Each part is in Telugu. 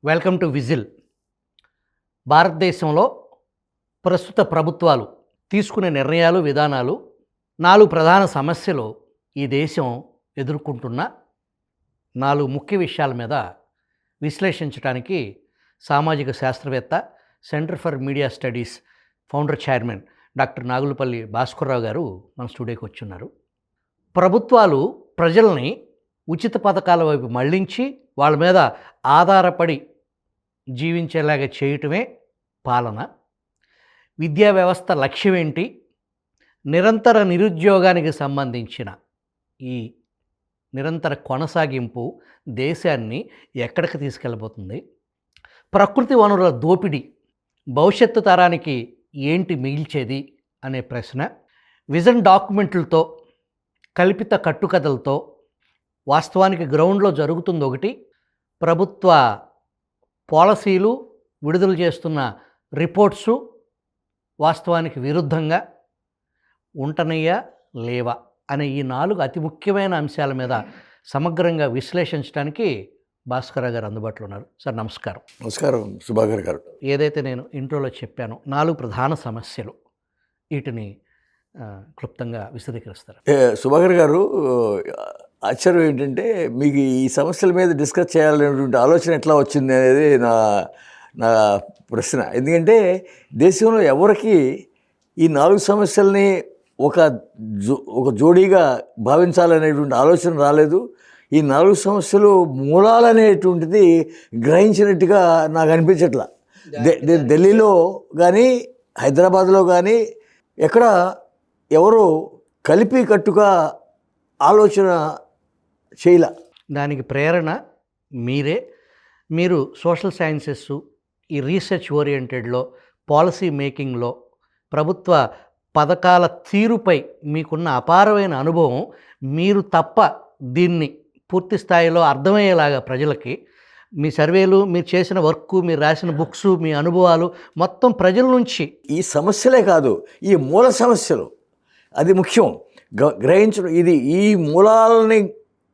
Welcome to whistle. భారతదేశంలో ప్రస్తుత ప్రభుత్వాలు తీసుకునే నిర్ణయాలు, విధానాలు 4 ప్రధాన సమస్యలు ఈ దేశం ఎదుర్కొంటున్న 4 ముఖ్య విషయాల మీద విశ్లేషించడానికి సామాజిక శాస్త్రవేత్త, centre for media studies founder chairman doctor Nagulapalli Bhaskar Rao garu మన స్టూడియోకి వచ్చున్నారు. ప్రభుత్వాలు ప్రజల్ని ఉచిత పథకాల వైపు మళ్లించి వాళ్ళ మీద ఆధారపడి జీవించేలాగా చేయటమే పాలన. విద్యా వ్యవస్థ లక్ష్యం ఏంటి? నిరంతర నిరుద్యోగానికి సంబంధించిన ఈ నిరంతర కొనసాగింపు దేశాన్ని ఎక్కడికి తీసుకెళ్ళబోతుంది? ప్రకృతి వనరుల దోపిడీ భవిష్యత్తు తరానికి ఏంటి మిగిల్చేది అనే ప్రశ్న, విజన్ డాక్యుమెంట్లతో, కల్పిత కట్టుకథలతో వాస్తవానికి గ్రౌండ్లో జరుగుతుంది ఒకటి, ప్రభుత్వ పాలసీలు విడుదల చేస్తున్న రిపోర్ట్సు వాస్తవానికి విరుద్ధంగా ఉంటనయ్యా లేవా అనే ఈ 4 అతి ముఖ్యమైన అంశాల మీద సమగ్రంగా విశ్లేషించడానికి భాస్కరరావు గారు అందుబాటులో ఉన్నారు. సార్ నమస్కారం. నమస్కారం సుభాకర్ గారు. ఏదైతే నేను ఇంట్రోలో చెప్పానో 4 ప్రధాన సమస్యలు, వీటిని క్లుప్తంగా విశదీకరిస్తారు. సుభాకర్ గారు, ఆశ్చర్యం ఏంటంటే మీకు ఈ సమస్యల మీద డిస్కస్ చేయాలనేటువంటి ఆలోచన ఎట్లా వచ్చింది అనేది నా నా ప్రశ్న. ఎందుకంటే దేశంలో ఎవరికి ఈ 4 సమస్యల్ని ఒక జోడీగా భావించాలనేటువంటి ఆలోచన రాలేదు. ఈ 4 సమస్యలు మూలాలనేటువంటిది గ్రహించినట్టుగా నాకు అనిపించట్లా. ఢిల్లీలో కానీ హైదరాబాద్లో కానీ ఎక్కడ ఎవరు కలిపి కట్టుగా ఆలోచన చేయలే. దానికి ప్రేరణ మీరు సోషల్ సైన్సెస్, ఈ రీసెర్చ్ ఓరియంటెడ్లో, పాలసీ మేకింగ్లో, ప్రభుత్వ పథకాల తీరుపై మీకున్న అపారమైన అనుభవం, మీరు తప్ప దీన్ని పూర్తి స్థాయిలో అర్థమయ్యేలాగా ప్రజలకి మీ సర్వేలు, మీరు చేసిన వర్క్, మీరు రాసిన బుక్స్, మీ అనుభవాలు మొత్తం ప్రజల నుంచి ఈ సమస్యలే కాదు, ఈ మూల సమస్యలు అది ముఖ్యం గ్రహించడం. ఈ మూలాలని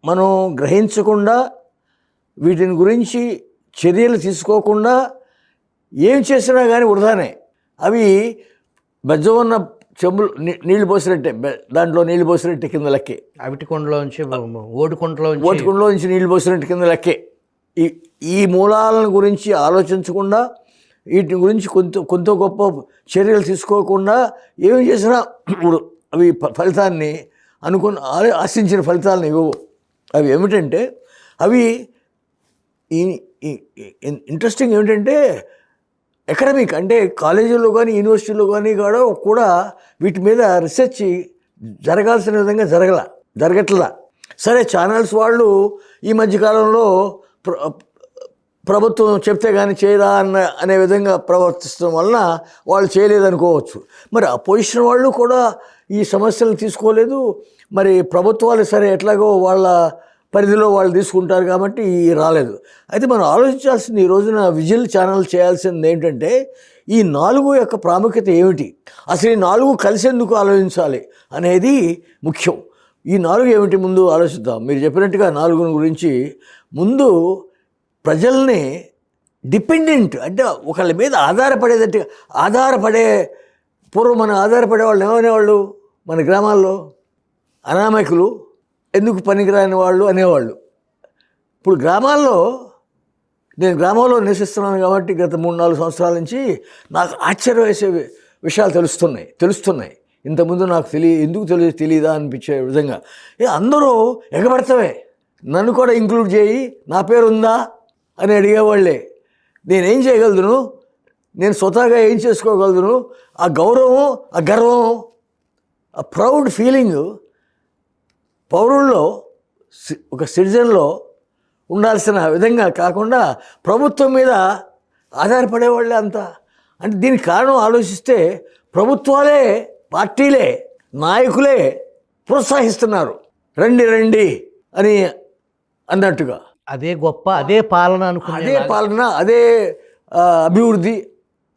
మనం గ్రహించకుండా, వీటిని గురించి చర్యలు తీసుకోకుండా ఏం చేసినా కానీ వృధానే. అవి బెజ్జం ఉన్న చెంబులు నీళ్లు పోసినట్టే, దాంట్లో నీళ్లు పోసినట్టే కింద లెక్కే. అవిటికొండలోంచి ఓటుకొండలోంచి నీళ్లు పోసినట్టు కింద లెక్కే. ఈ మూలాలను గురించి ఆలోచించకుండా, వీటి గురించి కొంత గొప్ప చర్యలు తీసుకోకుండా ఏమి చేసినా అవి ఫలితాన్ని ఆశించిన ఫలితాలను ఇవ్వవు. అవి ఏమిటంటే, అవి ఇంట్రెస్టింగ్ ఏమిటంటే అకాడమిక్, అంటే కాలేజీల్లో కానీ యూనివర్సిటీలో కానీ కూడా వీటి మీద రీసెర్చ్ జరగాల్సిన విధంగా జరగట్లా. సరే, ఛానల్స్ వాళ్ళు ఈ మధ్యకాలంలో ప్రభుత్వం చెప్తే కానీ చేయరా అనే విధంగా ప్రవర్తిస్తడం వలన వాళ్ళు చేయలేదనుకోవచ్చు. మరి అపోజిషన్ వాళ్ళు కూడా ఈ సమస్యలను తీసుకోలేదు. మరి ప్రభుత్వాలు సరే ఎట్లాగో వాళ్ళ పరిధిలో వాళ్ళు తీసుకుంటారు కాబట్టి రాలేదు. అయితే మనం ఆలోచించాల్సింది, ఈ రోజున విజిల్ ఛానల్ చేయాల్సింది ఏంటంటే, ఈ 4 యొక్క ప్రాముఖ్యత ఏమిటి, అసలు ఈ 4 కలిసేందుకు ఆలోచించాలి అనేది ముఖ్యం. ఈ 4 ఏమిటి ముందు ఆలోచిద్దాం. మీరు చెప్పినట్టుగా 4 గురించి ముందు ప్రజల్ని డిపెండెంట్, అంటే ఒకళ్ళ మీద ఆధారపడే పూర్వం మనం ఆధారపడే వాళ్ళు ఏమనేవాళ్ళు, మన గ్రామాల్లో అనామకులు, ఎందుకు పనికిరాని వాళ్ళు అనేవాళ్ళు. ఇప్పుడు నేను గ్రామంలో నివసిస్తున్నాను కాబట్టి గత 3-4 సంవత్సరాల నుంచి నాకు ఆశ్చర్యం వేసే విషయాలు తెలుస్తున్నాయి. ఇంతకుముందు నాకు ఎందుకు తెలియదా అనిపించే విధంగా అందరూ ఎగబడతామే, నన్ను కూడా ఇంక్లూడ్ చేయి, నా పేరు ఉందా అని అడిగేవాళ్ళే. నేనేం చేయగలను, నేను స్వతహాగా ఏం చేసుకోగలను, ఆ గౌరవం, ఆ గర్వం, ఆ ప్రౌడ్ ఫీలింగ్ పౌరుల్లో, ఒక సిటిజన్లో ఉండాల్సిన విధంగా కాకుండా ప్రభుత్వం మీద ఆధారపడేవాళ్ళే అంతా. అంటే దీనికి కారణం ఆలోచిస్తే ప్రభుత్వాలే, పార్టీలే, నాయకులే ప్రోత్సహిస్తున్నారు, రండి అని అన్నట్టుగా. అదే గొప్ప, అదే పాలన అనుకునే, అదే పాలన, అదే అభివృద్ధి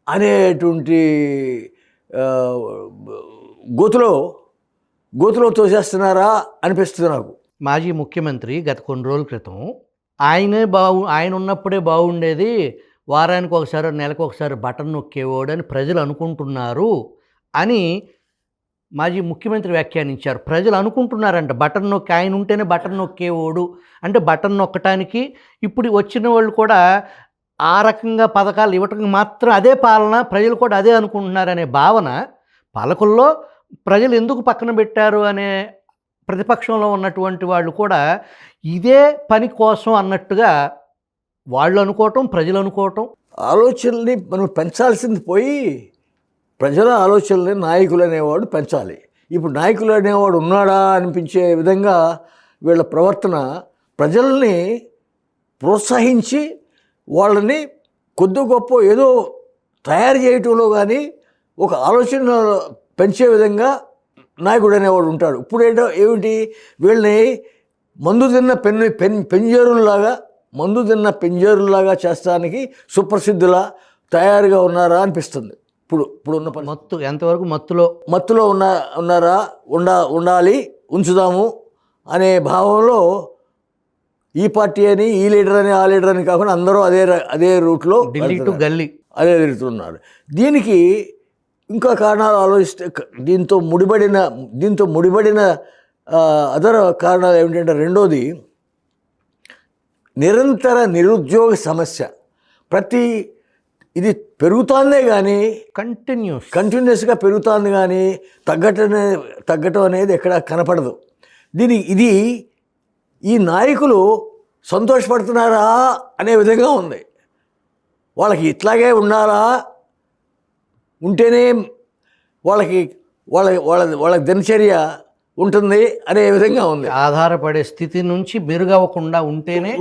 అనేటువంటి గోతులో తోసేస్తున్నారా అనిపిస్తుంది నాకు. మాజీ ముఖ్యమంత్రి గత కొన్ని రోజుల క్రితం ఆయన ఉన్నప్పుడే బాగుండేది, వారానికి ఒకసారి నెలకు ఒకసారి బటన్ నొక్కేవాడు అని ప్రజలు అనుకుంటున్నారు అని మాజీ ముఖ్యమంత్రి వ్యాఖ్యానించారు. ప్రజలు అనుకుంటున్నారంట బటన్ నొక్కి, ఆయన ఉంటేనే బటన్ నొక్కేవాడు అంటే బటన్ నొక్కటానికి ఇప్పుడు వచ్చిన వాళ్ళు కూడా ఆ రకంగా పథకాలు ఇవ్వటం మాత్రం అదే పాలన, ప్రజలు కూడా అదే అనుకుంటున్నారనే భావన పాలకుల్లో ప్రజలు ఎందుకు పక్కన పెట్టారు అనే ప్రతిపక్షంలో ఉన్నటువంటి వాళ్ళు కూడా ఇదే పని కోసం అన్నట్టుగా వాళ్ళు అనుకోవటం, ప్రజలు అనుకోవటం. ఆలోచనల్ని మనం పెంచాల్సింది పోయి ప్రజల ఆలోచనల్ని నాయకులు అనేవాడు పెంచాలి. ఇప్పుడు నాయకులు అనేవాడు ఉన్నాడా అనిపించే విధంగా వీళ్ళ ప్రవర్తన ప్రజల్ని ప్రోత్సహించి వాళ్ళని కొద్ది గొప్ప ఏదో తయారు చేయటంలో కానీ ఒక ఆలోచన పెంచే విధంగా నాయకుడు అనేవాడు ఉంటాడు. ఇప్పుడు ఏమిటి వీళ్ళని మందు తిన్న పెంజేరుల్లాగా చేస్తానికి సుప్రసిద్ధులా తయారుగా ఉన్నారా అనిపిస్తుంది. ఇప్పుడున్న మత్తు ఎంతవరకు మత్తులో ఉన్నారా ఉండాలి ఉంచుదాము అనే భావంలో ఈ పార్టీ అని, ఈ లీడర్ అని, ఆ లీడర్ అని కాకుండా అందరూ అదే రూట్లో ఢిల్లీ టు గల్లీ అదే తిరుగుతున్నారు. దీనికి ఇంకా కారణాలు ఆలోచిస్తే దీంతో ముడిపడిన అదర్ కారణాలు ఏమిటంటే, రెండోది నిరంతర నిరుద్యోగ సమస్య. ఇది పెరుగుతోందే కానీ కంటిన్యూస్గా పెరుగుతోంది కానీ తగ్గటం అనేది ఎక్కడ కనపడదు. ఇది ఈ నాయకులు సంతోషపడుతున్నారా అనే విధంగా ఉంది. వాళ్ళకి ఇట్లాగే ఉండాలా, ఉంటేనే వాళ్ళ దినచర్య ఉంటుంది అనే విధంగా ఉంది. ఆధారపడే స్థితి నుంచి మెరుగవ్వకుండా ఉంటేనే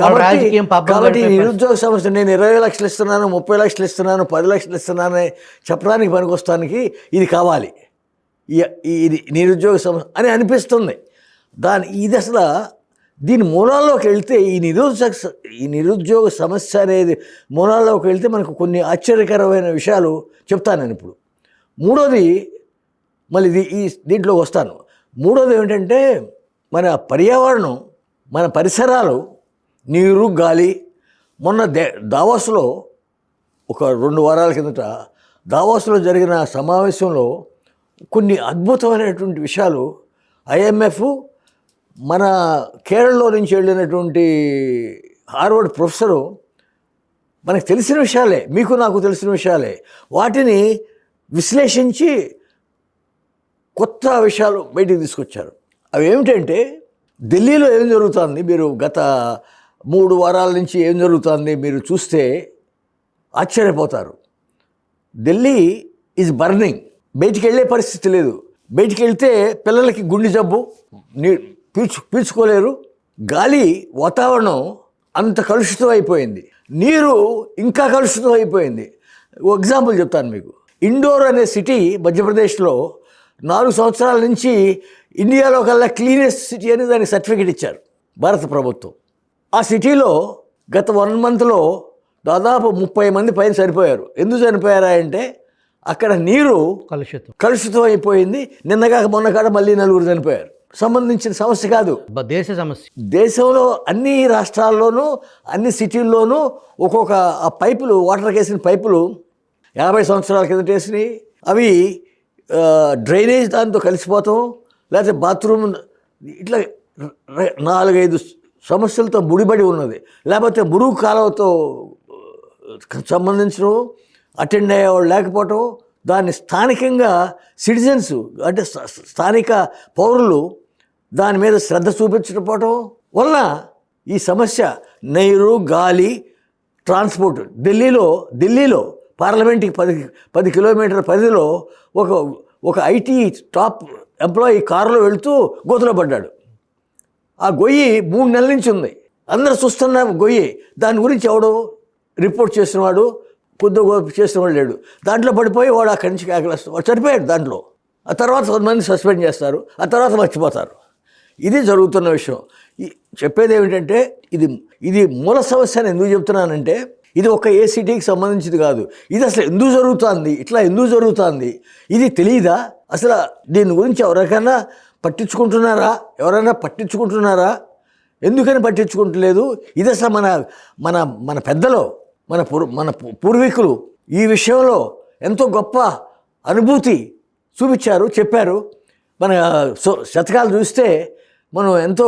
కాబట్టి నిరుద్యోగ సమస్య నేను 20 లక్షలు ఇస్తున్నాను, 30 లక్షలు ఇస్తున్నాను, 10 లక్షలు ఇస్తున్నాను చెప్పడానికి పనికొస్తానికి ఇది కావాలి, ఇది నిరుద్యోగ సమస్య అని అనిపిస్తుంది. ఇది అసలు దీని మూలాల్లోకి వెళ్తే ఈ నిరుద్యోగ సమస్య అనేది మూలాల్లోకి వెళ్తే మనకు కొన్ని ఆశ్చర్యకరమైన విషయాలు చెప్తాను నేను ఇప్పుడు. మూడోది మళ్ళీ దీంట్లోకి వస్తాను. మూడోది ఏమిటంటే, మన పర్యావరణం, మన పరిసరాలు, నీరు, గాలి. మొన్న దావోస్లో ఒక 2 వారాల కిందట దావోస్లో జరిగిన సమావేశంలో కొన్ని అద్భుతమైనటువంటి విషయాలు IMF, మన కేరళలో నుంచి వెళ్ళినటువంటి హార్వర్డ్ ప్రొఫెసరు మనకు తెలిసిన విషయాలే, మీకు నాకు తెలిసిన విషయాలే, వాటిని విశ్లేషించి కొత్త విషయాలు బయటికి తీసుకొచ్చారు. అవి ఏమిటంటే, ఢిల్లీలో ఏం జరుగుతుంది, మీరు గత 3 వారాల నుంచి ఏం జరుగుతుంది మీరు చూస్తే ఆశ్చర్యపోతారు. Delhi is burning. బయటికి వెళ్ళే పరిస్థితి లేదు. బయటికి వెళ్తే పిల్లలకి గుండె జబ్బు, పీల్చుకోలేరు. గాలి, వాతావరణం అంత కలుషితం అయిపోయింది. నీరు ఇంకా కలుషితం అయిపోయింది. ఎగ్జాంపుల్ చెప్తాను మీకు. ఇండోర్ అనే సిటీ మధ్యప్రదేశ్లో 4 సంవత్సరాల నుంచి ఇండియాలో కల్లా క్లీనెస్ట్ సిటీ అని దానికి సర్టిఫికేట్ ఇచ్చారు భారత ప్రభుత్వం. ఆ సిటీలో గత 1 మంత్లో దాదాపు 30 మంది పైన చనిపోయారు. ఎందుకు చనిపోయారా అంటే, అక్కడ నీరు కలుషితం అయిపోయింది. నిన్నగాక మొన్న కాడ మళ్ళీ 4 చనిపోయారు. సంబంధించిన సమస్య కాదు, దేశ సమస్య. దేశంలో అన్ని రాష్ట్రాల్లోనూ అన్ని సిటీల్లోనూ ఒక్కొక్క ఆ పైపులు, వాటర్కి వేసిన పైపులు 50 సంవత్సరాల కిందట వేసినాయి. అవి డ్రైనేజ్ దాంతో కలిసిపోతాం, లేకపోతే బాత్రూమ్, ఇట్లా 4-5 సమస్యలతో ముడిపడి ఉన్నది. లేకపోతే మురుగు కాలువతో సంబంధించడం, అటెండ్ అయ్యేవాళ్ళు లేకపోవటం, దాన్ని స్థానికంగా సిటిజన్స్ అంటే స్థానిక పౌరులు దాని మీద శ్రద్ధ చూపించకపోవటం వలన ఈ సమస్య నీరు, గాలి, ట్రాన్స్పోర్ట్. ఢిల్లీలో పార్లమెంట్కి 10 కిలోమీటర్ల పరిధిలో ఒక IT టాప్ ఎంప్లాయీ కారులో వెళుతూ గోతులో పడ్డాడు. ఆ గొయ్యి 3 నెలల నుంచి ఉంది, అందరూ చూస్తున్న గొయ్యి. దాని గురించి ఎవడో రిపోర్ట్ చేసినవాడు, కొద్దిగా చేసినవాడు లేడు. దాంట్లో పడిపోయి వాడు అక్కడి నుంచి కేకలేస్తాడు, వాడు చనిపోయాడు దాంట్లో. ఆ తర్వాత కొంతమంది సస్పెండ్ చేస్తారు, ఆ తర్వాత మర్చిపోతారు. ఇది జరుగుతున్న విషయం. చెప్పేది ఏమిటంటే, ఇది మూల సమస్య అని ఎందుకు చెప్తున్నానంటే, ఇది ఒక ఏ సిటీకి సంబంధించింది కాదు. ఇది అసలు ఎందుకు జరుగుతుంది, ఇట్లా ఎందుకు జరుగుతుంది, ఇది తెలియదా అసలు? దీని గురించి ఎవరైనా పట్టించుకుంటున్నారా? ఎందుకని పట్టించుకుంటలేదు? ఇది అసలు మన మన మన పెద్దలు, మన పూర్వీకులు ఈ విషయంలో ఎంతో గొప్ప అనుభూతి చూపించారు, చెప్పారు. మన శతకాలు చూస్తే మనం ఎంతో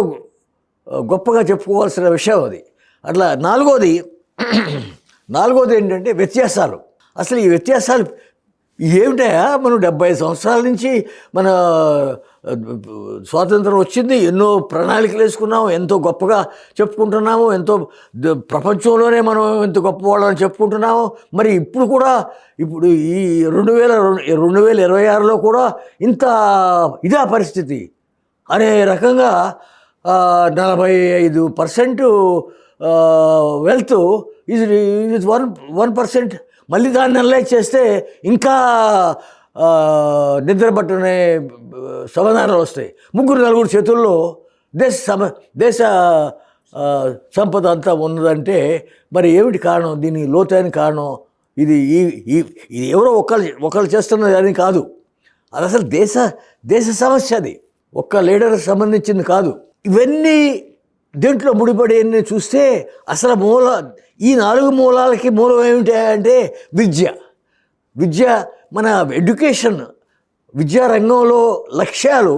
గొప్పగా చెప్పుకోవాల్సిన విషయం అది. అట్లా నాలుగోది ఏంటంటే వ్యత్యాసాలు. అసలు ఈ వ్యత్యాసాలు ఏమిటయా? మనం 75 సంవత్సరాల నుంచి మన స్వాతంత్రం వచ్చింది, ఎన్నో ప్రణాళికలు వేసుకున్నాము, ఎంతో గొప్పగా చెప్పుకుంటున్నాము, ఎంతో ప్రపంచంలోనే మనం ఎంత గొప్పవాళ్ళని చెప్పుకుంటున్నాము. మరి ఇప్పుడు ఈ 2026లో కూడా ఇంత ఇదే పరిస్థితి అనే రకంగా 45% వెల్త్ ఇది 1%. మళ్ళీ దాన్ని అనలైజ్ చేస్తే ఇంకా నిద్ర పట్టనే సమాధానాలు వస్తాయి. 3-4 చేతుల్లో దేశ సంపద అంతా ఉన్నదంటే మరి ఏమిటి కారణం? దీని లోతైన కారణం ఇది ఎవరో ఒకళ్ళు చేస్తున్నది అని కాదు. అది అసలు దేశ సమస్య. అది ఒక్క లీడర్కి సంబంధించింది కాదు. ఇవన్నీ దేంట్లో ముడిపడి చూస్తే అసలు ఈ 4 మూలాలకి మూలం ఏమిటి అంటే విద్య. మన ఎడ్యుకేషన్, విద్యారంగంలో లక్ష్యాలు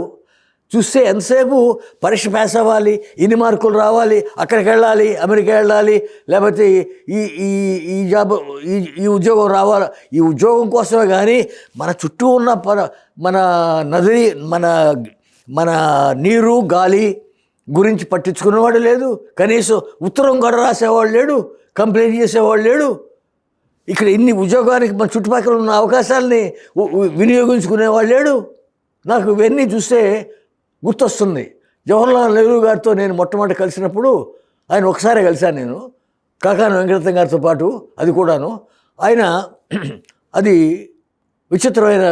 చూస్తే ఎంతసేపు పరీక్ష పాస్ అవ్వాలి, ఇన్ని మార్కులు రావాలి, అక్కడికి వెళ్ళాలి, అమెరికా వెళ్ళాలి, లేకపోతే ఈ జాబ్ ఈ ఉద్యోగం రావాలి. ఈ ఉద్యోగం కోసమే కానీ మన చుట్టూ ఉన్న మన నది, మన నీరు, గాలి గురించి పట్టించుకునేవాడు లేడు. కనీసం ఉత్తరం కూడా రాసేవాడు లేడు, కంప్లైంట్ చేసేవాడు లేడు. ఇక్కడ ఇన్ని ఉద్యోగానికి మన చుట్టుపక్కల ఉన్న అవకాశాలని వినియోగించుకునేవాడు లేడు. నాకు ఇవన్నీ చూస్తే గుర్తొస్తుంది. జవహర్లాల్ నెహ్రూ గారితో నేను మొట్టమొదటి కలిసినప్పుడు, ఆయన ఒకసారి కలిశాను నేను, కాకాని వెంకటరత్నం గారితో పాటు. అది కూడాను ఆయన అది విచిత్రమైన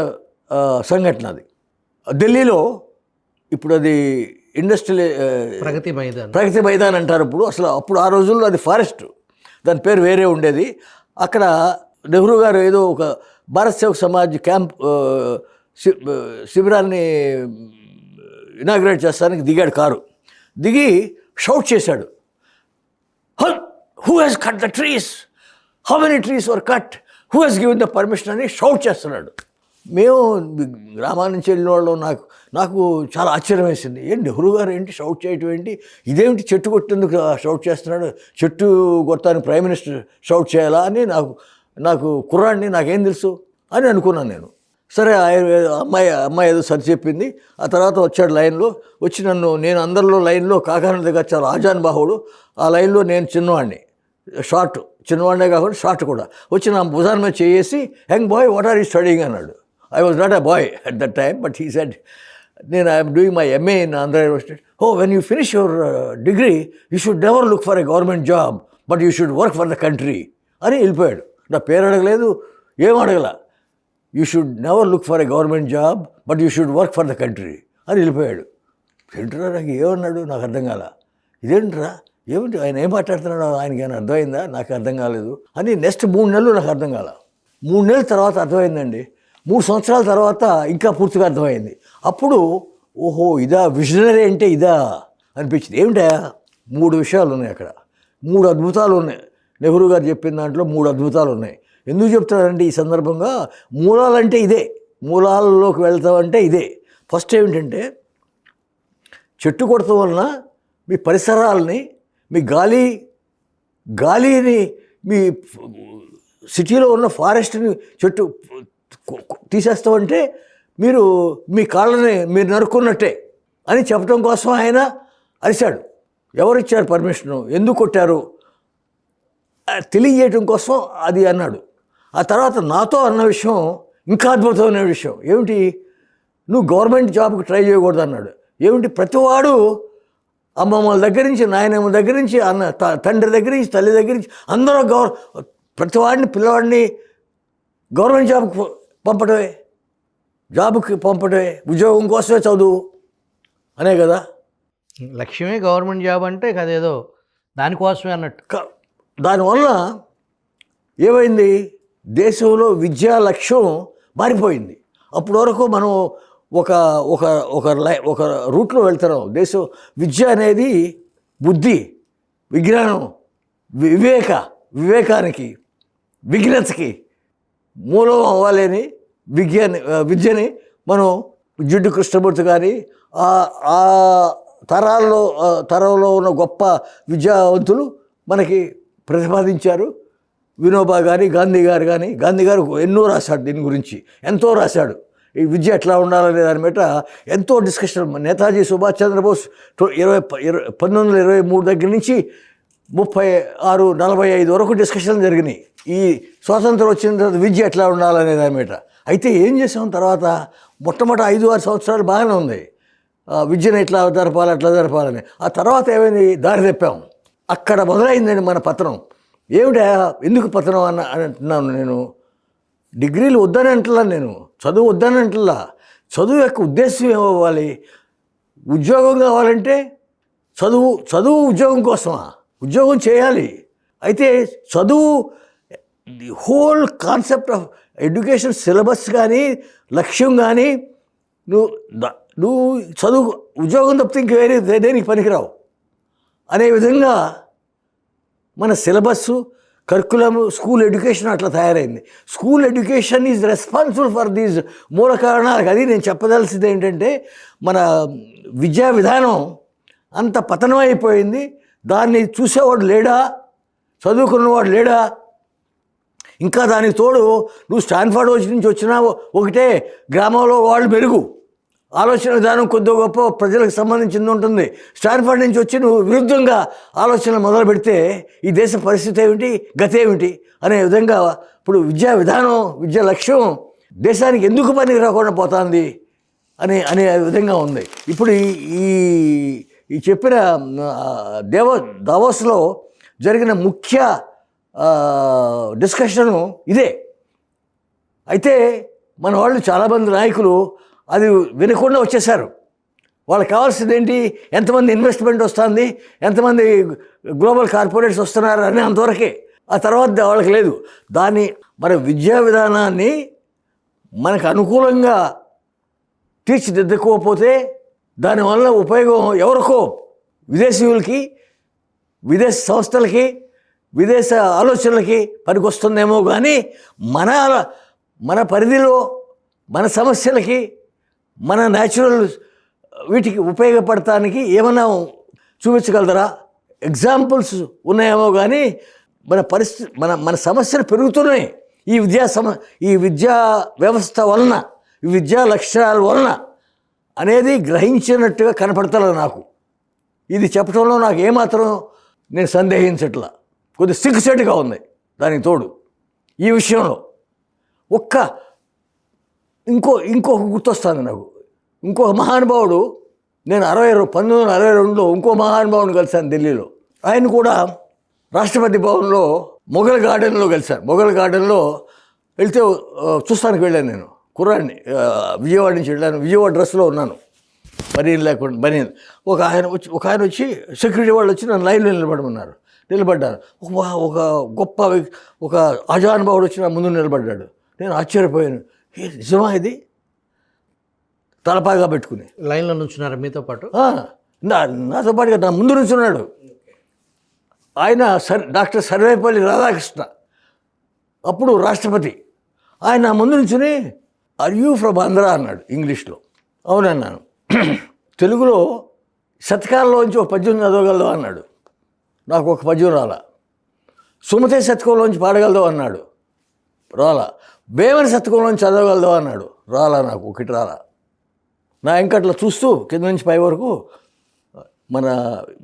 సంఘటన. అది ఢిల్లీలో ఇప్పుడు అది ఇండస్ట్రియల్ ప్రగతి మైదాన్ అంటారు. అప్పుడు ఆ రోజుల్లో అది ఫారెస్ట్, దాని పేరు వేరే ఉండేది. అక్కడ నెహ్రూ గారు ఏదో ఒక భారత్ సేవక్ సమాజ్ క్యాంప్ శిబిరాన్ని ఇనాగ్రేట్ చేస్తానికి దిగాడు. కారు దిగి షౌట్ చేశాడు, who has cut the trees, how many trees were cut, who has given the permission అని షౌట్ చేస్తున్నాడు. మేము గ్రామాల నుంచి వెళ్ళిన వాళ్ళు నాకు చాలా ఆశ్చర్యం వేసింది. నెహ్రూ గారు ఏంటి షౌట్ చేయటం ఏంటి, ఇదేమిటి చెట్టు కొట్టేందుకు షౌట్ చేస్తున్నాడు, చెట్టు కొట్టడానికి ప్రైమ్ మినిస్టర్ షౌట్ చేయాలా అని నాకు కుర్రాడిని, నాకేం తెలుసు అని అనుకున్నాను నేను. సరే, అమ్మాయి ఏదో సరి చెప్పింది. ఆ తర్వాత వచ్చాడు లైన్లో. వచ్చి నేను అందరిలో లైన్లో కాకాని దగ్గర చాలా ఆజాన్ బాహుడు. ఆ లైన్లో నేను చిన్నవాడినే కాకుండా షార్ట్ కూడా. వచ్చి నా భుజాన్ మీద చేసి, young boy, what are you studying అన్నాడు. I was not a boy at that time, but he said, I am doing my MA in Andhra University. Oh, when you finish your degree, you should never look for a government job, but you should work for the country. అని వెళ్ళిపోయాడు. నా పేరు అడగలేదు, ఏం అడగల. You should never look for a government job, but you should work for the country అని వెళ్ళిపోయాడు. ఏంట్రా, నాకు ఏమన్నాడు నాకు అర్థం కాల. ఇదేంట్రా, ఏమిటి ఆయన ఏం మాట్లాడుతున్నాడు, ఆయనకి ఏమైనా అర్థమైందా, నాకు అర్థం కాలేదు అని. నెక్స్ట్ 3 నెలలు నాకు అర్థం కాల. 3 నెలల తర్వాత అర్థమైందండి. 3 సంవత్సరాల తర్వాత ఇంకా పూర్తిగా అర్థమైంది. అప్పుడు ఓహో, ఇదా విజనరీ అంటే ఇదా అనిపించింది. ఏమిటా, 3 విషయాలు ఉన్నాయి అక్కడ, 3 అద్భుతాలు ఉన్నాయి. నెహ్రూ గారు చెప్పిన దాంట్లో 3 అద్భుతాలు ఉన్నాయి. ఎందుకు చెప్తారంటే ఈ సందర్భంగా మూలాలంటే ఇదే, మూలాల్లోకి వెళ్తామంటే ఇదే. ఫస్ట్ ఏమిటంటే, చెట్టు కొడతాం వలన మీ పరిసరాలని, మీ గాలిని, మీ సిటీలో ఉన్న ఫారెస్ట్ని చెట్టు తీసేస్తామంటే మీరు మీ కాళ్ళని మీరు నరుక్కున్నట్టే అని చెప్పడం కోసం ఆయన అరిచాడు. ఎవరిచ్చారు పర్మిషను, ఎందుకు కొట్టారు తెలియజేయటం కోసం అది అన్నాడు. ఆ తర్వాత నాతో అన్న విషయం ఇంకా అద్భుతమైన విషయం. ఏమిటి, నువ్వు గవర్నమెంట్ జాబ్కి ట్రై చేయకూడదు అన్నాడు. ఏమిటి, ప్రతివాడు అమ్మమ్మల దగ్గర నుంచి, నాయనమ్మ దగ్గర నుంచి, తండ్రి దగ్గర నుంచి, తల్లి దగ్గర నుంచి అందరూ ప్రతివాడిని, పిల్లవాడిని గవర్నమెంట్ జాబ్కి పంపడమే, ఉద్యోగం కోసమే చదువు అనే కదా లక్ష్యమే. గవర్నమెంట్ జాబ్ అంటే అదేదో దానికోసమే అన్నట్టు. దానివల్ల ఏమైంది, దేశంలో విద్యా లక్ష్యం మారిపోయింది. అప్పటి వరకు మనం ఒక రూట్లో వెళ్తున్నాం. విద్య అనేది బుద్ధి, విజ్ఞానం, వివేకానికి, విఘ్నతకి మూలం అవ్వాలని విద్యని మనం జిడ్డు కృష్ణమూర్తి గారి ఆ తరంలో ఉన్న గొప్ప విద్యావంతులు మనకి ప్రతిపాదించారు. వినోబా గారి, గాంధీ గారు ఎన్నో రాశాడు, దీని గురించి ఎంతో రాశాడు. ఈ విద్య ఎట్లా ఉండాలనే దాని మీద ఎంతో డిస్కషన్. నేతాజీ సుభాష్ చంద్రబోస్ 1923 దగ్గర నుంచి 36-45 వరకు డిస్కషన్ జరిగినాయి. ఈ స్వాతంత్రం వచ్చిన తర్వాత విద్య ఎట్లా ఉండాలనే దాని మీద. అయితే ఏం చేసాం తర్వాత మొట్టమొదటి 5-6 సంవత్సరాలు బాగానే ఉంది, విద్యను ఎట్లా జరపాలని. ఆ తర్వాత ఏమైంది, దారి తెప్పాం. అక్కడ మొదలైందండి మన పతనం. ఏమిటా, ఎందుకు పతనం అంటున్నాను నేను. డిగ్రీలు వద్దని అంటలా, నేను చదువు వద్దని అంటలా. చదువు యొక్క ఉద్దేశం ఏమవ్వాలి? ఉద్యోగం కావాలంటే చదువు ఉద్యోగం కోసమా? ఉద్యోగం చేయాలి. అయితే చదువు, the whole concept of education syllabus కానీ లక్ష్యం కానీ నువ్వు చదువు ఉద్యోగం తప్పితే ఇంక వేరే దేనికి పనికిరావు అనే విధంగా మన సిలబస్సు, కరికులము, స్కూల్ ఎడ్యుకేషన్ అట్లా తయారైంది. School education is responsible for these మూల కారణాలకు. అది నేను చెప్పదలసింది ఏంటంటే, మన విద్యా విధానం అంత పతనం అయిపోయింది. దాన్ని చూసేవాడు లేడా, చదువుకున్నవాడు లేడా. ఇంకా దానికి తోడు నువ్వు స్టాన్ఫర్డ్ నుంచి వచ్చినా ఒకటే, గ్రామంలో వాళ్ళు మెరుగు, ఆలోచన విధానం కొద్ది గొప్ప ప్రజలకు సంబంధించింది ఉంటుంది. స్టాన్ఫర్డ్ నుంచి వచ్చి నువ్వు విరుద్ధంగా ఆలోచనలు మొదలు పెడితే ఈ దేశ పరిస్థితి ఏమిటి, గతి ఏమిటి అనే విధంగా ఇప్పుడు విద్యా విధానం, విద్యా లక్ష్యం దేశానికి ఎందుకు పనికి రాకుండా పోతుంది అనే విధంగా ఉంది. ఇప్పుడు ఈ చెప్పిన దావోస్లో జరిగిన ముఖ్య డిస్కషను ఇదే. అయితే మన వాళ్ళు చాలామంది నాయకులు అది వినకుండా వచ్చేసారు. వాళ్ళకి కావాల్సింది ఏంటి, ఎంతమంది ఇన్వెస్ట్మెంట్ వస్తుంది, ఎంతమంది గ్లోబల్ కార్పొరేట్స్ వస్తున్నారు అని అంతవరకే. ఆ తర్వాత వాళ్ళకి లేదు. దాన్ని మన విద్యా విధానాన్ని మనకు అనుకూలంగా తీర్చిదిద్దుకోకపోతే దానివల్ల ఉపయోగం ఎవరికో, విదేశీయులకి, విదేశ సంస్థలకి, విదేశ ఆలోచనలకి పనికొస్తుందేమో కానీ మన పరిధిలో మన సమస్యలకి, మన న్యాచురల్ వీటికి ఉపయోగపడటానికి ఏమైనా చూపించగలరా? ఎగ్జాంపుల్స్ ఉన్నాయేమో కానీ మన పరిస్థితి, మన సమస్యలు పెరుగుతున్నాయి ఈ విద్యా వ్యవస్థ వలన, ఈ విద్యా లక్ష్యాల వలన అనేది గ్రహించినట్టుగా కనపడతలేదు నాకు. ఇది చెప్పడంలో నాకు ఏమాత్రం నేను సందేహించట్లా. కొద్ది సిగ్గుసేటుగా ఉంది. దానికి తోడు ఈ విషయంలో ఇంకొక గుర్తొస్తుంది నాకు. ఇంకొక మహానుభావుడు, నేను 1962లో ఇంకో మహానుభావుని కలిశాను ఢిల్లీలో. ఆయన కూడా రాష్ట్రపతి భవన్లో మొఘల్ గార్డెన్లో కలిశాను. మొఘల్ గార్డెన్లో వెళ్తే చూస్తానికి వెళ్ళాను. నేను కుర్రాడిని, విజయవాడ నుంచి వెళ్ళాను. విజయవాడ డ్రెస్లో ఉన్నాను, బనీన్ లేకుండా బనీన్. ఒక ఆయన వచ్చి సెక్యూరిటీ వాళ్ళు వచ్చి నన్ను లైన్లో నిలబడ్డాను. ఒక గొప్ప ఒక అజానుభావుడు వచ్చి నా ముందు నిలబడ్డాడు. నేను ఆశ్చర్యపోయాను. నిజమా ఇది? తలపాగా పెట్టుకుని లైన్లో నుంచున్నారు మీతో పాటు? నాతో పాటుగా నా ముందు నుంచున్నాడు. ఆయన డాక్టర్ సర్వేపల్లి రాధాకృష్ణ, అప్పుడు రాష్ట్రపతి. ఆయన నా ముందు నుంచుని ఆర్ యూ ఫ్రమ్ ఆంధ్ర అన్నాడు ఇంగ్లీష్లో. అవునన్నాను. తెలుగులో శతకాల్లోంచి ఒక పద్యం చదవగలదు అన్నాడు. నాకు ఒక పద్యం రాలా. సుమతే శతకంలోంచి పాడగలదు అన్నాడు, రాలా. వేమని శతకంలోంచి చదవగలదు అన్నాడు, రాలా. నాకు ఒకటి రాలా. నా ఇంకట్లా చూస్తూ కింద నుంచి పై వరకు మన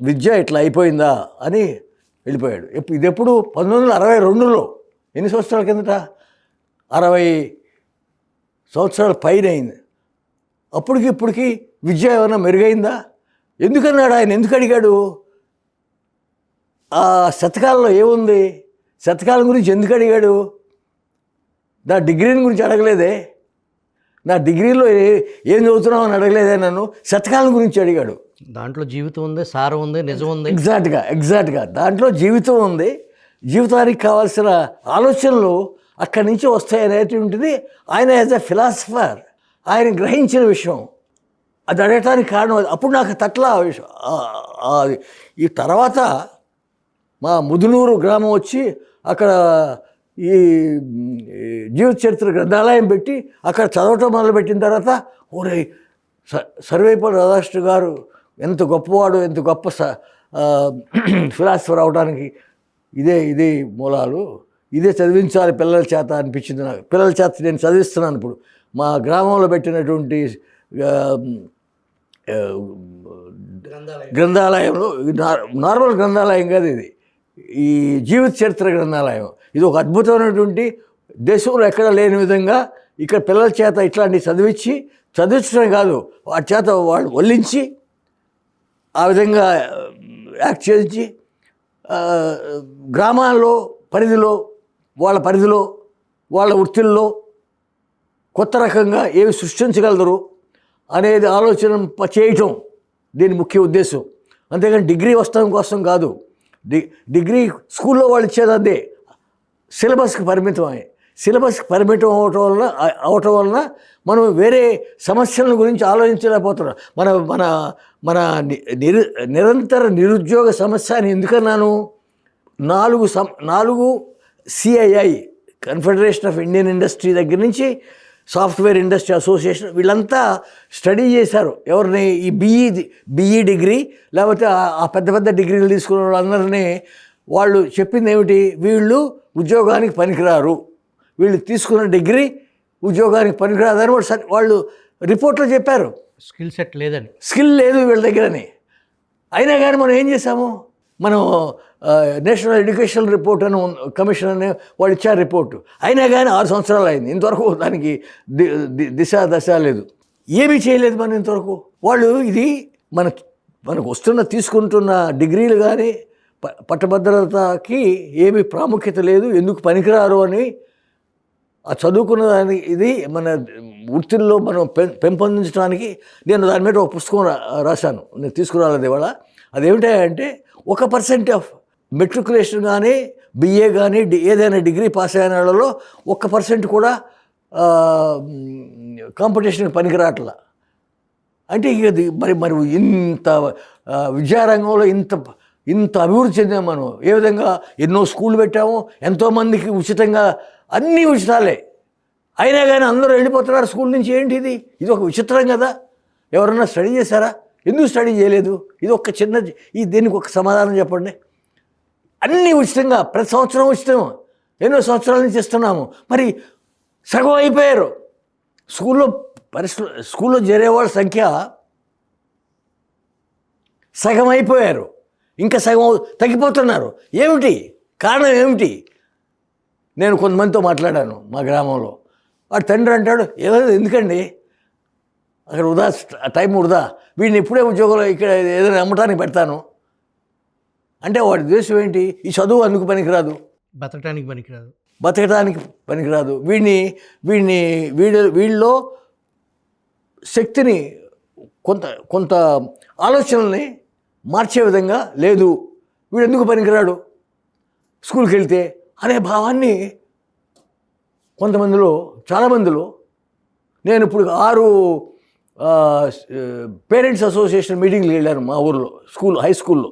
విద్య ఇట్లా అయిపోయిందా అని వెళ్ళిపోయాడు. ఇది ఎప్పుడు 1962లో, ఎన్ని సంవత్సరాల కిందట, 60 సంవత్సరాల పైన అయింది. అప్పటికి ఇప్పటికి విద్య ఏమైనా మెరుగైందా? ఎందుకన్నాడు ఆయన? ఎందుకు అడిగాడు? ఆ శతకాలలో ఏముంది? శతకాలం గురించి ఎందుకు అడిగాడు? నా డిగ్రీని గురించి అడగలేదే, నా డిగ్రీలో ఏం చదువుతున్నావు అని అడగలేదే నన్ను. శతకాలం గురించి అడిగాడు. దాంట్లో జీవితం ఉంది, సారం ఉంది, నిజం ఉంది. ఎగ్జాక్ట్గా దాంట్లో జీవితం ఉంది. జీవితానికి కావాల్సిన ఆలోచనలు అక్కడి నుంచి వస్తాయి అనేటువంటిది ఆయన యాజ్ ఎ ఫిలాసఫర్ ఆయన గ్రహించిన విషయం. అది అడగటానికి కారణం. అప్పుడు నాకు తట్ల ఈ తర్వాత మా ముదునూరు గ్రామం వచ్చి అక్కడ ఈ జీవిత చరిత్ర గ్రంథాలయం పెట్టి అక్కడ చదవటం మొదలుపెట్టిన తర్వాత ఓరే సర్వేపల్లి రాధాకృష్ణ గారు ఎంత గొప్పవాడు, ఎంత గొప్ప ఫిలాసఫర్ అవడానికి ఇదే మూలాలు, ఇదే చదివించాలి పిల్లల చేత అనిపించింది నాకు. పిల్లల చేత నేను చదివిస్తున్నాను ఇప్పుడు. మా గ్రామంలో పెట్టినటువంటి గ్రంథాలయంలో, నార్మల్ గ్రంథాలయం కాదు ఇది, ఈ జీవిత చరిత్ర గ్రంథాలయం. ఇది ఒక అద్భుతమైనటువంటి, దేశంలో ఎక్కడ లేని విధంగా ఇక్కడ పిల్లల చేత ఇట్లాంటివి చదివించడం కాదు, వాటి చేత వాళ్ళు వల్లించి ఆ విధంగా యాక్ట్ చేయించి గ్రామాల్లో వాళ్ళ పరిధిలో వాళ్ళ వృత్తుల్లో కొత్త రకంగా ఏమి సృష్టించగలరు అనేది ఆలోచన చేయటం దీని ముఖ్య ఉద్దేశం. అంతేగాని డిగ్రీ వస్తాం కోసం కాదు. డిగ్రీ స్కూల్లో వాళ్ళు ఇచ్చేది అదే, సిలబస్కి పరిమితం అవటం వలన మనం వేరే సమస్యల గురించి ఆలోచించలేకపోతున్నాం. మన నిరంతర నిరుద్యోగ సమస్య అని ఎందుకన్నాను? 4 CII, confederation of Indian industry దగ్గర నుంచి సాఫ్ట్వేర్ ఇండస్ట్రీ అసోసియేషన్, వీళ్ళంతా స్టడీ చేశారు. ఎవరిని? ఈ BE డిగ్రీ లేకపోతే ఆ పెద్ద డిగ్రీలు తీసుకున్న వాళ్ళందరినీ వాళ్ళు చెప్పింది ఏమిటి? వీళ్ళు ఉద్యోగానికి పనికిరారు, వీళ్ళు తీసుకున్న డిగ్రీ ఉద్యోగానికి పనికిరాదని వాళ్ళు రిపోర్ట్లో చెప్పారు. స్కిల్ లేదు వీళ్ళ దగ్గరని. అయినా కానీ మనం ఏం చేసాము? మనం నేషనల్ ఎడ్యుకేషన్ రిపోర్ట్ అని కమిషన్ అని వాళ్ళు ఇచ్చారు రిపోర్టు. అయినా కానీ 6 సంవత్సరాలు అయింది, ఇంతవరకు దానికి దశ లేదు, ఏమీ చేయలేదు మనం ఇంతవరకు. వాళ్ళు ఇది మనకు తీసుకుంటున్న డిగ్రీలు కానీ పట్టభద్రతకి ఏమీ ప్రాముఖ్యత లేదు, ఎందుకు పనికిరారు అని ఆ చదువుకున్న దానికి ఇది మన వృత్తుల్లో మనం పెంపొందించడానికి నేను దాని మీద ఒక పుస్తకం రాశాను, నేను తీసుకురాలేదు ఇవాళ. అదేమిటంటే 1% ఆఫ్ మెట్రికులేషన్ కానీ BA కానీ ఏదైనా డిగ్రీ పాస్ అయిన వాళ్ళలో 1% కూడా కాంపిటీషన్కి పనికిరాట్లా. అంటే ఇక మరి ఇంత విద్యారంగంలో ఇంత అభివృద్ధి చెందాము మనం. ఏ విధంగా ఎన్నో స్కూళ్ళు పెట్టాము, ఎంతోమందికి ఉచితంగా, అన్నీ ఉచితాలే. అయినా కానీ అందరూ వెళ్ళిపోతున్నారు స్కూల్ నుంచి. ఏంటి ఇది ఒక విచిత్రం కదా. ఎవరన్నా స్టడీ చేశారా? ఎందుకు స్టడీ చేయలేదు? ఇది ఒక దీనికి ఒక సమాధానం చెప్పండి. అన్నీ ఉచితంగా, ప్రతి సంవత్సరం ఉచితం, ఎన్నో సంవత్సరాల నుంచి ఇస్తున్నాము. మరి సగం అయిపోయారు. స్కూల్లో చేరేవాళ్ళ సంఖ్య సగం అయిపోయారు, ఇంకా సగం తగ్గిపోతున్నారు. ఏమిటి కారణం? ఏమిటి? నేను కొంతమందితో మాట్లాడాను మా గ్రామంలో. వాడు తండ్రి అంటాడు, ఎందుకండి అక్కడ టైం వృధా, వీడిని ఇప్పుడే ఉద్యోగంలో ఇక్కడ ఏదైనా అమ్మటానికి పెడతాను అంటే వాడి ఉద్దేశం ఏంటి? ఈ చదువు అందుకు పనికిరాదు, బతకటానికి పనికిరాదు. వీళ్ళలో శక్తిని కొంత ఆలోచనల్ని మార్చే విధంగా లేదు, వీడు ఎందుకు పనికిరాడు స్కూల్కి వెళ్తే అనే భావాన్ని చాలామందిలో నేను ఇప్పుడు 6 పేరెంట్స్ అసోసియేషన్ మీటింగ్లు వెళ్ళాను మా ఊరిలో, హై స్కూల్లో.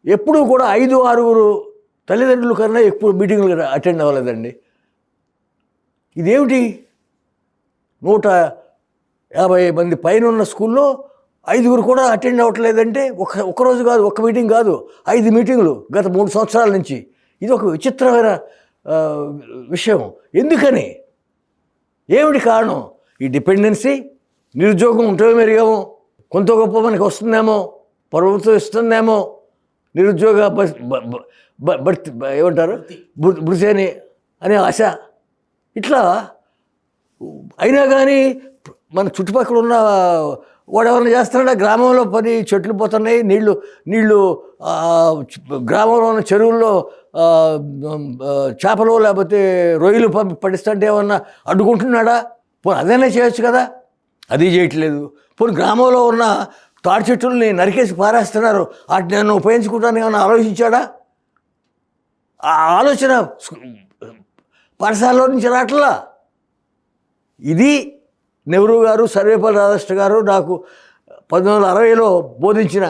ఎప్పుడూ కూడా 5-6 తల్లిదండ్రుల కన్నా ఎక్కువ మీటింగ్లు అటెండ్ అవ్వలేదండి. ఇదేమిటి? 150 మంది పైన ఉన్న స్కూల్లో 5 కూడా అటెండ్ అవ్వట్లేదంటే ఒక్కరోజు కాదు, ఒక్క మీటింగ్ కాదు, 5 మీటింగులు గత 3 సంవత్సరాల నుంచి. ఇది ఒక విచిత్రమైన విషయం. ఎందుకని? ఏమిటి కారణం? ఈ డిపెండెన్సీ, నిరుద్యోగం ఉంటమే మెరుగేమో, కొంత గొప్ప మనకి వస్తుందేమో, ప్రభుత్వం ఇస్తుందేమో, నిరుద్యోగ ఏమంటారు భృతి అనే ఆశ. ఇట్లా అయినా కానీ మన చుట్టుపక్కల ఉన్న వాడు ఎవరైనా చేస్తున్నాడా? గ్రామంలో పని చెట్లు పోతున్నాయి, నీళ్లు గ్రామంలో ఉన్న చెరువుల్లో చేపలు లేకపోతే రొయ్యలు పడిస్తుంటే ఏమన్నా అడ్డుకుంటున్నాడా? పోనీ అదైనా చేయొచ్చు కదా, అది చేయట్లేదు. పోనీ గ్రామంలో ఉన్న తాడి చెట్టుల్ని నరికేసి పారేస్తున్నారు, వాటిని నన్ను ఉపయోగించుకుంటాను ఏమన్నా ఆలోచించాడా? ఆ ఆలోచన పాఠశాలలో నుంచి రావట్లా. ఇది నెహ్రూ గారు, సర్వేపల్లి రాధాకృష్ణ గారు నాకు 1960లో బోధించిన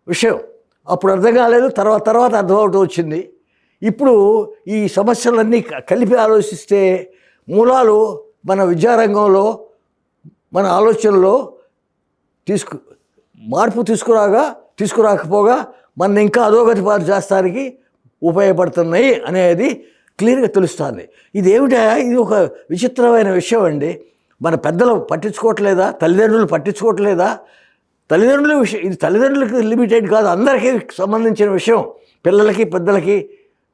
విషయం. అప్పుడు అర్థం కాలేదు, తర్వాత అర్థమవుతూ వచ్చింది. ఇప్పుడు ఈ సమస్యలన్నీ కలిపి ఆలోచిస్తే మూలాలు మన విద్యారంగంలో, మన ఆలోచనలో మార్పు తీసుకురాకపోగా మన ఇంకా అధోగతి పాలు చేస్తానికి ఉపయోగపడుతున్నాయి అనేది క్లియర్గా తెలుస్తుంది. ఇదేమిటా, ఇది ఒక విచిత్రమైన విషయం అండి. మన పెద్దలు పట్టించుకోవట్లేదా, తల్లిదండ్రులు పట్టించుకోవట్లేదా? తల్లిదండ్రుల విషయం ఇది తల్లిదండ్రులకి లిమిటెడ్ కాదు, అందరికీ సంబంధించిన విషయం. పిల్లలకి, పెద్దలకి,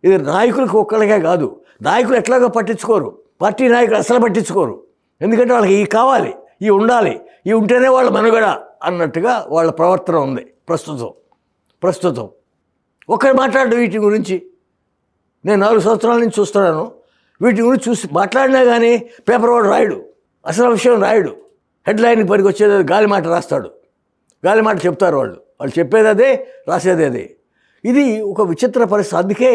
ఇది నాయకులకి ఒక్కరికే కాదు. నాయకులు ఎట్లాగో పట్టించుకోరు, పార్టీ నాయకులు అసలు పట్టించుకోరు. ఎందుకంటే వాళ్ళకి ఇవి కావాలి, ఇవి ఉండాలి, ఇవి ఉంటేనే వాళ్ళ మనుగడ అన్నట్టుగా వాళ్ళ ప్రవర్తన ఉంది ప్రస్తుతం. ఒక్కరు మాట్లాడు వీటి గురించి. నేను 4 సంవత్సరాల నుంచి చూస్తున్నాను. వీటి గురించి చూసి మాట్లాడినా కానీ పేపర్ వాడు రాయడు, అసలు విషయం రాయడు. హెడ్లైన్కి పనికి వచ్చేది గాలి మాట రాస్తాడు, గాలి మాట చెప్తారు వాళ్ళు చెప్పేది అదే, రాసేది అదే. ఇది ఒక విచిత్ర పరిస్థితి. అందుకే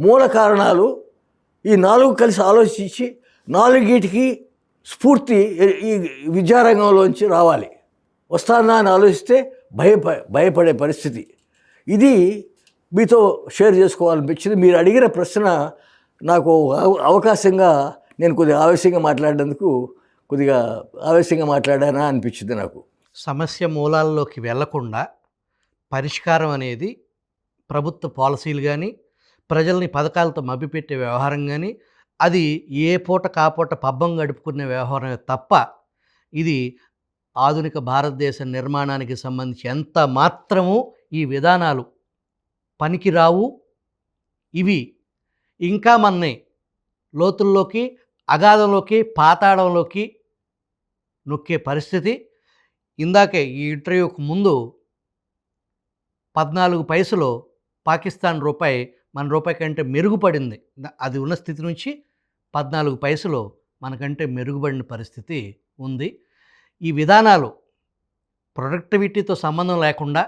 మూల కారణాలు ఈ 4 కలిసి ఆలోచించి 4కి స్ఫూర్తి ఈ విద్యారంగంలోంచి రావాలి. వస్తానా అని ఆలోచిస్తే భయపడే పరిస్థితి. ఇది మీతో షేర్ చేసుకోవాలనిపించింది. మీరు అడిగిన ప్రశ్న నాకు అవకాశంగా నేను కొద్దిగా ఆవేశంగా మాట్లాడానా అనిపించింది నాకు. సమస్య మూలాల్లోకి వెళ్లకుండా పరిష్కారం అనేది ప్రభుత్వ పాలసీలు కానీ, ప్రజల్ని పథకాలతో మభ్యపెట్టే వ్యవహారం కానీ, అది ఏ పూట కాపూట పబ్బం గడుపుకునే వ్యవహారమే తప్ప ఇది ఆధునిక భారతదేశ నిర్మాణానికి సంబంధించి ఎంత మాత్రము ఈ విధానాలు పనికిరావు. ఇవి ఇంకా మనని లోతుల్లోకి, అగాధంలోకి, పాతాళంలోకి నొక్కే పరిస్థితి. ఇందాకే ఈ ఇంటర్వ్యూకు ముందు 14 పైసలు పాకిస్తాన్ రూపాయి మన రూపాయి కంటే మెరుగుపడింది. అది ఉన్న స్థితి నుంచి 14 పైసలు మనకంటే మెరుగుపడిన పరిస్థితి ఉంది. ఈ విధానాలు ప్రొడక్టివిటీతో సంబంధం లేకుండా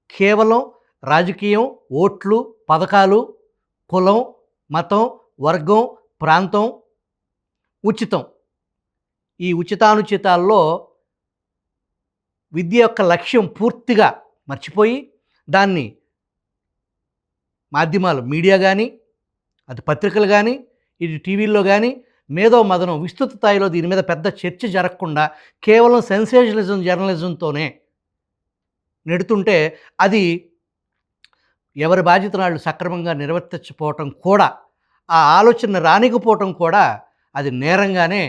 కేవలం రాజకీయం, ఓట్లు, పథకాలు, కులం, మతం, వర్గం, ప్రాంతం, ఉచితం, ఈ ఉచితానుచితాల్లో విద్య యొక్క లక్ష్యం పూర్తిగా మర్చిపోయి దాన్ని మాధ్యమాలు, మీడియా కానీ, అది పత్రికలు కానీ, ఇది టీవీల్లో కానీ మేధో మదనం విస్తృత స్థాయిలో దీని మీద పెద్ద చర్చ జరగకుండా కేవలం సెన్సేషనలిజం జర్నలిజంతోనే నెడుతుంటే అది ఎవరి బాధ్యత వాళ్ళు సక్రమంగా నిర్వర్తించకపోవటం కూడా, ఆ ఆలోచన రానికపోవటం కూడా అది నేరంగానే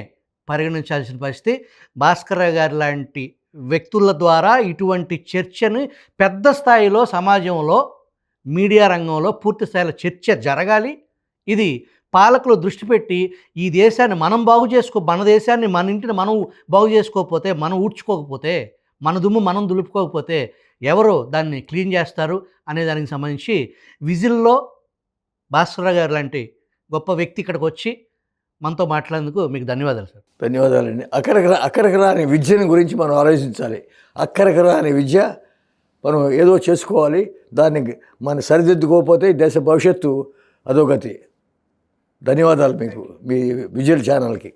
పరిగణించాల్సిన పరిస్థితి. భాస్కర్ గారి లాంటి వ్యక్తుల ద్వారా ఇటువంటి చర్చని పెద్ద స్థాయిలో సమాజంలో, మీడియా రంగంలో పూర్తి స్థాయిలో చర్చ జరగాలి. ఇది పాలకులు దృష్టి పెట్టి ఈ దేశాన్ని మనం మన దేశాన్ని, మన ఇంటిని మనం బాగు చేసుకోకపోతే, మనం ఊడ్చుకోకపోతే, మన దుమ్ము మనం దులుపుకోకపోతే ఎవరు దాన్ని క్లీన్ చేస్తారు అనే దానికి సంబంధించి విజిల్లో భాస్కర్ గారు లాంటి గొప్ప వ్యక్తి ఇక్కడికి వచ్చి మనతో మాట్లాడేందుకు మీకు ధన్యవాదాలు సార్. ధన్యవాదాలండి. అక్కడికి రాని విద్యను గురించి మనం ఆలోచించాలి. అక్కడికి రాని విద్య మనం ఏదో చేసుకోవాలి. దాన్ని మనం సరిదిద్దుకోకపోతే దేశ భవిష్యత్తు అధోగతి. ధన్యవాదాలు మీకు, మీ విజువల్ ఛానల్కి.